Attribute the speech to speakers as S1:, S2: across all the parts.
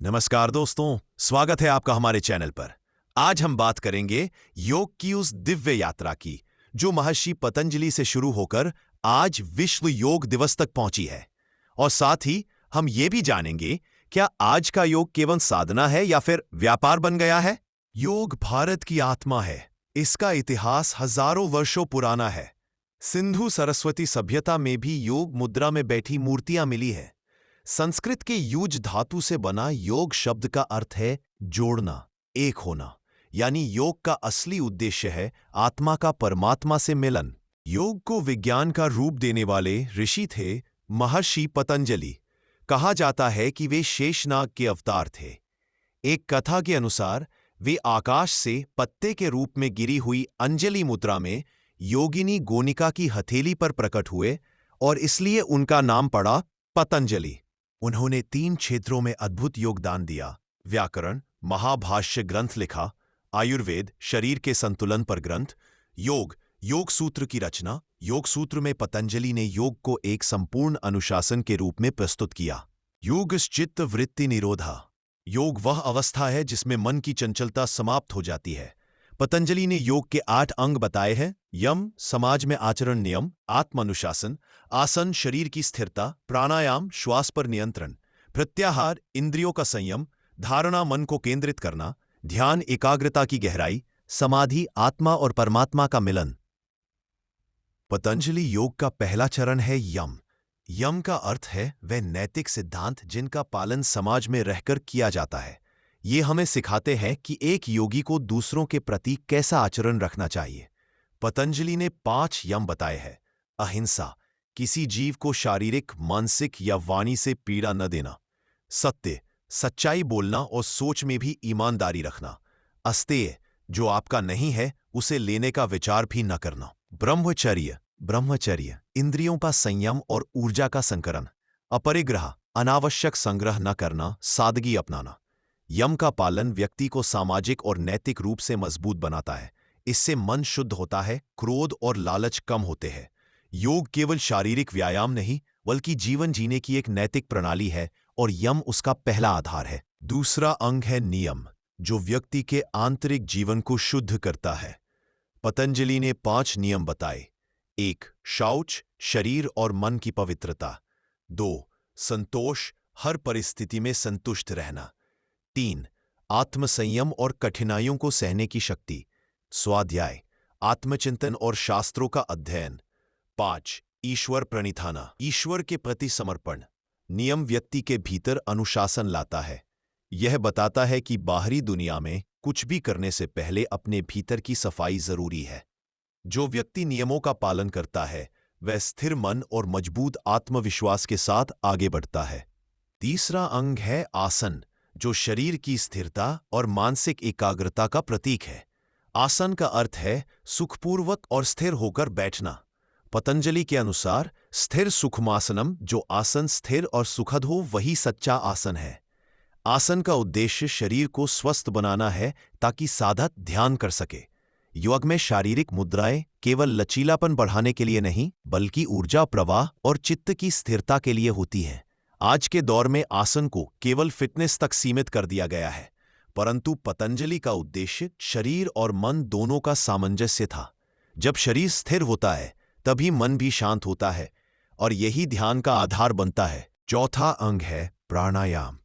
S1: नमस्कार दोस्तों, स्वागत है आपका हमारे चैनल पर। आज हम बात करेंगे योग की उस दिव्य यात्रा की जो महर्षि पतंजलि से शुरू होकर आज विश्व योग दिवस तक पहुंची है। और साथ ही हम ये भी जानेंगे, क्या आज का योग केवल साधना है या फिर व्यापार बन गया है। योग भारत की आत्मा है। इसका इतिहास हजारों वर्षों पुराना है। सिंधु सरस्वती सभ्यता में भी योग मुद्रा में बैठी मूर्तियां मिली है। संस्कृत के युज धातु से बना योग शब्द का अर्थ है जोड़ना, एक होना। यानी योग का असली उद्देश्य है आत्मा का परमात्मा से मिलन। योग को विज्ञान का रूप देने वाले ऋषि थे महर्षि पतंजलि। कहा जाता है कि वे शेषनाग के अवतार थे। एक कथा के अनुसार वे आकाश से पत्ते के रूप में गिरी हुई अंजलि मुद्रा में योगिनी गोनिका की हथेली पर प्रकट हुए और इसलिए उनका नाम पड़ा पतंजलि। उन्होंने 3 क्षेत्रों में अद्भुत योगदान दिया: व्याकरण, महाभाष्य ग्रंथ लिखा, आयुर्वेद, शरीर के संतुलन पर ग्रंथ, योग सूत्र की रचना। योग सूत्र में पतंजलि ने योग को एक संपूर्ण अनुशासन के रूप में प्रस्तुत किया। योगश्चित्त वृत्ति निरोधा। योग वह अवस्था है जिसमें मन की चंचलता समाप्त हो जाती है। पतंजलि ने योग के 8 अंग बताए हैं: यम, समाज में आचरण नियम, आत्मानुशासन, आसन, शरीर की स्थिरता, प्राणायाम, श्वास पर नियंत्रण, प्रत्याहार, इंद्रियों का संयम, धारणा, मन को केंद्रित करना, ध्यान, एकाग्रता की गहराई, समाधि, आत्मा और परमात्मा का मिलन। पतंजलि योग का पहला चरण है यम। यम का अर्थ है वह नैतिक सिद्धांत जिनका पालन समाज में रहकर किया जाता है। ये हमें सिखाते हैं कि एक योगी को दूसरों के प्रति कैसा आचरण रखना चाहिए। पतंजलि ने 5 यम बताए हैं: अहिंसा, किसी जीव को शारीरिक, मानसिक या वाणी से पीड़ा न देना। सत्य, सच्चाई बोलना और सोच में भी ईमानदारी रखना। अस्तेय, जो आपका नहीं है उसे लेने का विचार भी न करना। ब्रह्मचर्य, इंद्रियों का संयम और ऊर्जा का संकरण। अपरिग्रह, अनावश्यक संग्रह न करना, सादगी अपनाना। यम का पालन व्यक्ति को सामाजिक और नैतिक रूप से मजबूत बनाता है। इससे मन शुद्ध होता है, क्रोध और लालच कम होते हैं। योग केवल शारीरिक व्यायाम नहीं बल्कि जीवन जीने की एक नैतिक प्रणाली है और यम उसका पहला आधार है। दूसरा अंग है नियम, जो व्यक्ति के आंतरिक जीवन को शुद्ध करता है। पतंजलि ने 5 नियम बताए: 1. शौच, शरीर और मन की पवित्रता। 2. संतोष, हर परिस्थिति में संतुष्ट रहना। 3. आत्मसंयम और कठिनाइयों को सहने की शक्ति। स्वाध्याय, आत्मचिंतन और शास्त्रों का अध्ययन। 5. ईश्वर प्रणिधाना, ईश्वर के प्रति समर्पण। नियम व्यक्ति के भीतर अनुशासन लाता है। यह बताता है कि बाहरी दुनिया में कुछ भी करने से पहले अपने भीतर की सफाई जरूरी है। जो व्यक्ति नियमों का पालन करता है वह स्थिर मन और मजबूत आत्मविश्वास के साथ आगे बढ़ता है। तीसरा अंग है आसन, जो शरीर की स्थिरता और मानसिक एकाग्रता का प्रतीक है। आसन का अर्थ है सुखपूर्वक और स्थिर होकर बैठना। पतंजलि के अनुसार स्थिर सुखमासनम, जो आसन स्थिर और सुखद हो वही सच्चा आसन है। आसन का उद्देश्य शरीर को स्वस्थ बनाना है ताकि साधक ध्यान कर सके। योग में शारीरिक मुद्राएं केवल लचीलापन बढ़ाने के लिए नहीं बल्कि ऊर्जा प्रवाह और चित्त की स्थिरता के लिए होती हैं। आज के दौर में आसन को केवल फिटनेस तक सीमित कर दिया गया है, परंतु पतंजलि का उद्देश्य शरीर और मन दोनों का सामंजस्य था। जब शरीर स्थिर होता है तभी मन भी शांत होता है और यही ध्यान का आधार बनता है। चौथा अंग है प्राणायाम,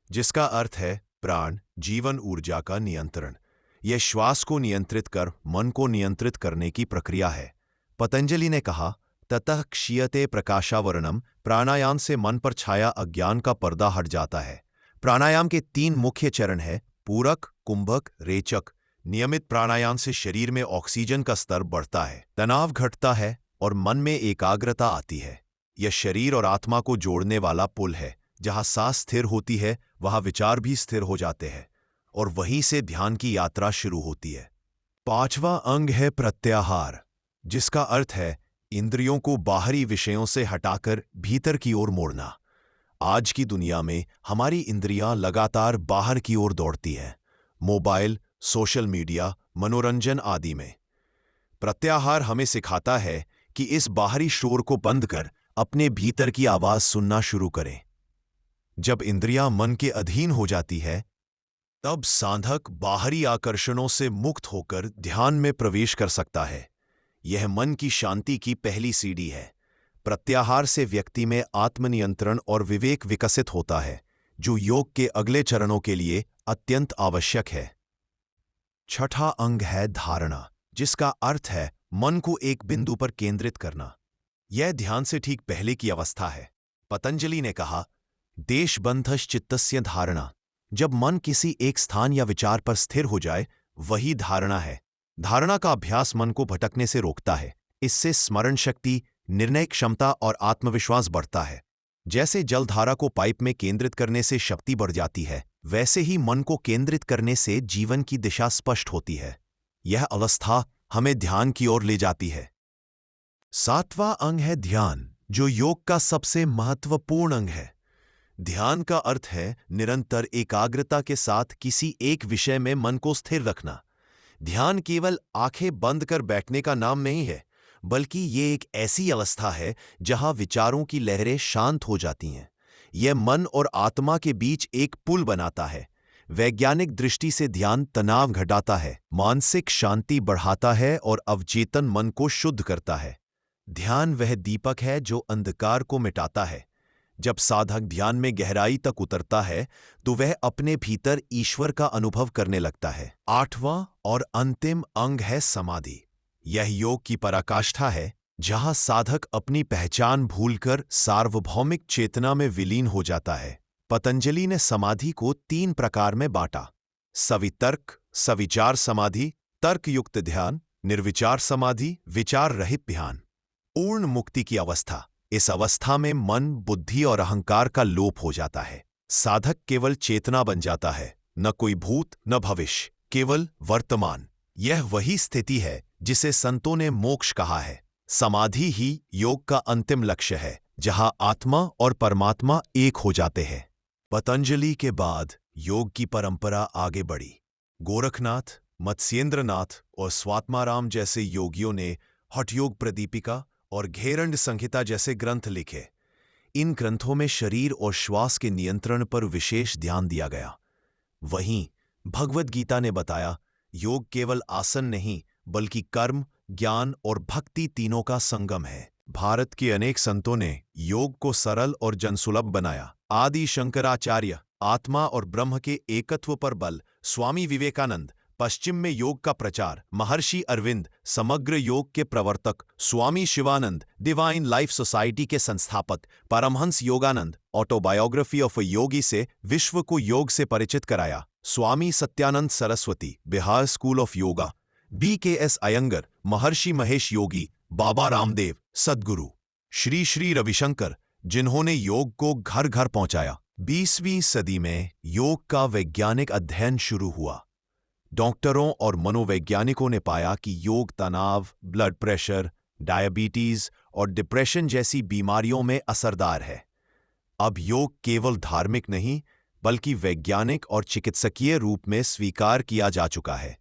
S1: जिसका अर्थ है प्राण, जीवन ऊर्जा का नियंत्रण। यह श्वास को नियंत्रित कर मन को नियंत्रित करने की प्रक्रिया है। पतंजलि ने कहा, ततः क्षीयते प्रकाशावरणम, प्राणायाम से मन पर छाया अज्ञान का पर्दा हट जाता है। प्राणायाम के 3 मुख्य चरण हैं: पूरक, कुंभक, रेचक। नियमित प्राणायाम से शरीर में ऑक्सीजन का स्तर बढ़ता है, तनाव घटता है और मन में एकाग्रता आती है। यह शरीर और आत्मा को जोड़ने वाला पुल है। जहां सांस स्थिर होती है वहां विचार भी स्थिर हो जाते हैं और वहीं से ध्यान की यात्रा शुरू होती है। 5वां अंग है प्रत्याहार, जिसका अर्थ है इंद्रियों को बाहरी विषयों से हटाकर भीतर की ओर मोड़ना। आज की दुनिया में हमारी इंद्रियां लगातार बाहर की ओर दौड़ती हैं, मोबाइल, सोशल मीडिया, मनोरंजन आदि में। प्रत्याहार हमें सिखाता है कि इस बाहरी शोर को बंद कर अपने भीतर की आवाज सुनना शुरू करें। जब इंद्रियां मन के अधीन हो जाती है, तब साधक बाहरी आकर्षणों से मुक्त होकर ध्यान में प्रवेश कर सकता है। यह मन की शांति की पहली सीढ़ी है। प्रत्याहार से व्यक्ति में आत्मनियंत्रण और विवेक विकसित होता है, जो योग के अगले चरणों के लिए अत्यंत आवश्यक है। छठा अंग है धारणा, जिसका अर्थ है मन को एक बिंदु पर केंद्रित करना। यह ध्यान से ठीक पहले की अवस्था है। पतंजलि ने कहा, देशबंधश्च चित्तस्य धारणा। जब मन किसी एक स्थान या विचार पर स्थिर हो जाए, वही धारणा है। धारणा का अभ्यास मन को भटकने से रोकता है। इससे स्मरण शक्ति, निर्णय क्षमता और आत्मविश्वास बढ़ता है। जैसे जलधारा को पाइप में केंद्रित करने से शक्ति बढ़ जाती है, वैसे ही मन को केंद्रित करने से जीवन की दिशा स्पष्ट होती है। यह अवस्था हमें ध्यान की ओर ले जाती है। सातवां अंग है ध्यान, जो योग का सबसे महत्वपूर्ण अंग है। ध्यान का अर्थ है निरंतर एकाग्रता के साथ किसी एक विषय में मन को स्थिर रखना। ध्यान केवल आंखें बंद कर बैठने का नाम नहीं है, बल्कि ये एक ऐसी अवस्था है जहां विचारों की लहरें शांत हो जाती हैं। यह मन और आत्मा के बीच एक पुल बनाता है। वैज्ञानिक दृष्टि से ध्यान तनाव घटाता है, मानसिक शांति बढ़ाता है और अवचेतन मन को शुद्ध करता है। ध्यान वह दीपक है जो अंधकार को मिटाता है। जब साधक ध्यान में गहराई तक उतरता है, तो वह अपने भीतर ईश्वर का अनुभव करने लगता है। आठवां और अंतिम अंग है समाधि। यह योग की पराकाष्ठा है, जहां साधक अपनी पहचान भूलकर सार्वभौमिक चेतना में विलीन हो जाता है। पतंजलि ने समाधि को 3 प्रकार में बांटा: सवितर्क, सविचार समाधि, तर्कयुक्त ध्यान, निर्विचार समाधि, विचार रहित ध्यान। पूर्ण मुक्ति की अवस्था। इस अवस्था में मन, बुद्धि और अहंकार का लोप हो जाता है। साधक केवल चेतना बन जाता है, न कोई भूत न भविष्य, केवल वर्तमान। यह वही स्थिति है जिसे संतों ने मोक्ष कहा है। समाधि ही योग का अंतिम लक्ष्य है, जहां आत्मा और परमात्मा एक हो जाते हैं। पतंजलि के बाद योग की परंपरा आगे बढ़ी। गोरखनाथ, मत्स्येंद्रनाथ और स्वात्माराम जैसे योगियों ने हठयोग प्रदीपिका और घेरंड संहिता जैसे ग्रंथ लिखे। इन ग्रंथों में शरीर और श्वास के नियंत्रण पर विशेष ध्यान दिया गया। वहीं भगवद गीता ने बताया, योग केवल आसन नहीं, बल्कि कर्म, ज्ञान और भक्ति तीनों का संगम है। भारत के अनेक संतों ने योग को सरल और जनसुलभ बनाया। आदि शंकराचार्य, आत्मा और ब्रह्म के एकत्व पर बल, स्वामी विवेकानंद, पश्चिम में योग का प्रचार, महर्षि अरविंद, समग्र योग के प्रवर्तक, Swami Shivananda, divine life society के संस्थापक, Paramahansa Yogananda, autobiography of a yogi से विश्व को योग से परिचित कराया। Swami Satyananda Saraswati, Bihar school of yoga, BKS Iyengar, Maharishi Mahesh योगी, बाबा रामदेव, सद्गुरु, श्री श्री रविशंकर, जिन्होंने योग को घर घर पहुंचाया। 20वीं सदी में योग का वैज्ञानिक अध्ययन शुरू हुआ। डॉक्टरों और मनोवैज्ञानिकों ने पाया कि योग तनाव, ब्लड प्रेशर, डायबिटीज और डिप्रेशन जैसी बीमारियों में असरदार है। अब योग केवल धार्मिक नहीं, बल्कि वैज्ञानिक और चिकित्सकीय रूप में स्वीकार किया जा चुका है।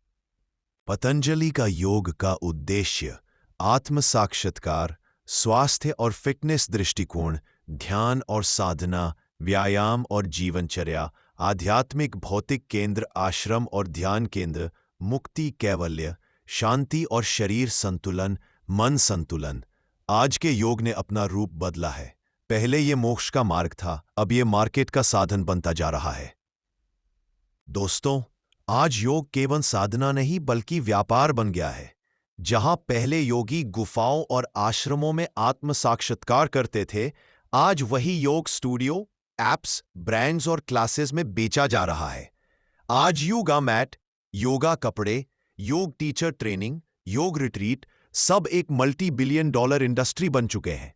S1: पतंजलि का योग का उद्देश्य आत्म साक्षात्कार, स्वास्थ्य और फिटनेस दृष्टिकोण, ध्यान और साधना, व्यायाम और जीवनचर्या, आध्यात्मिक भौतिक केंद्र, आश्रम और ध्यान केंद्र, मुक्ति, कैवल्य, शांति और शरीर संतुलन, मन संतुलन। आज के योग ने अपना रूप बदला है। पहले ये मोक्ष का मार्ग था, अब ये मार्केट का साधन बनता जा रहा है। दोस्तों, आज योग केवल साधना नहीं बल्कि व्यापार बन गया है। जहां पहले योगी गुफाओं और आश्रमों में आत्म साक्षात्कार करते थे, आज वही योग स्टूडियो, एप्स, ब्रांड्स और क्लासेस में बेचा जा रहा है। आज योगा मैट, योगा कपड़े, योग टीचर ट्रेनिंग, योग रिट्रीट सब एक $multi-billion इंडस्ट्री बन चुके हैं।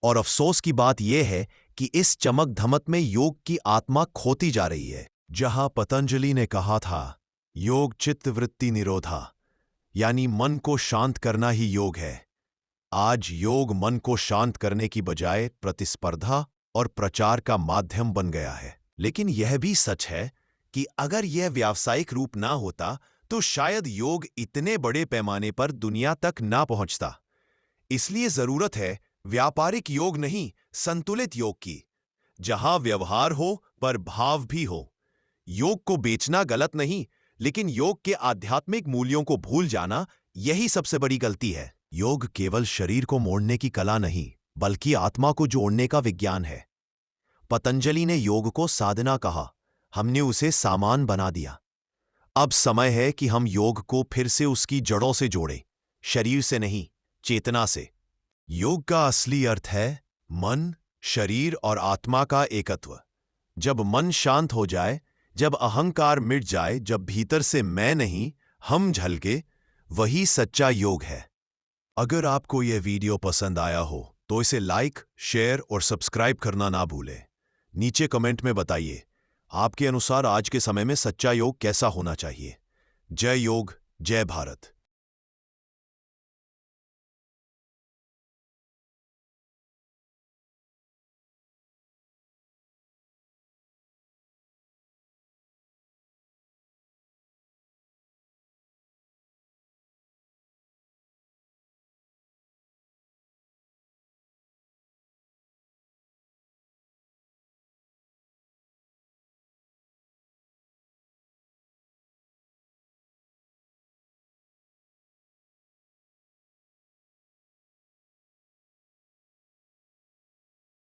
S1: और अफसोस की बात यह है कि इस चमक धमक में योग की आत्मा खोती जा रही है। जहां पतंजलि ने कहा था, योग चित्त वृत्ति निरोधा, यानी मन को शांत करना ही योग है, आज योग मन को शांत करने की बजाय प्रतिस्पर्धा और प्रचार का माध्यम बन गया है। लेकिन यह भी सच है कि अगर यह व्यावसायिक रूप ना होता, तो शायद योग इतने बड़े पैमाने पर दुनिया तक ना पहुंचता। इसलिए जरूरत है व्यापारिक योग नहीं, संतुलित योग की, जहां व्यवहार हो पर भाव भी हो। योग को बेचना गलत नहीं, लेकिन योग के आध्यात्मिक मूल्यों को भूल जाना यही सबसे बड़ी गलती है। योग केवल शरीर को मोड़ने की कला नहीं, बल्कि आत्मा को जोड़ने का विज्ञान है। पतंजलि ने योग को साधना कहा, हमने उसे सामान बना दिया। अब समय है कि हम योग को फिर से उसकी जड़ों से जोड़ें, शरीर से नहीं, चेतना से। योग का असली अर्थ है मन, शरीर और आत्मा का एकत्व। जब मन शांत हो जाए, जब अहंकार मिट जाए, जब भीतर से मैं नहीं हम झलके, वही सच्चा योग है। अगर आपको यह वीडियो पसंद आया हो तो इसे लाइक, शेयर और सब्सक्राइब करना ना भूलें। नीचे कमेंट में बताइए, आपके अनुसार आज के समय में सच्चा योग कैसा होना चाहिए। जय योग, जय भारत।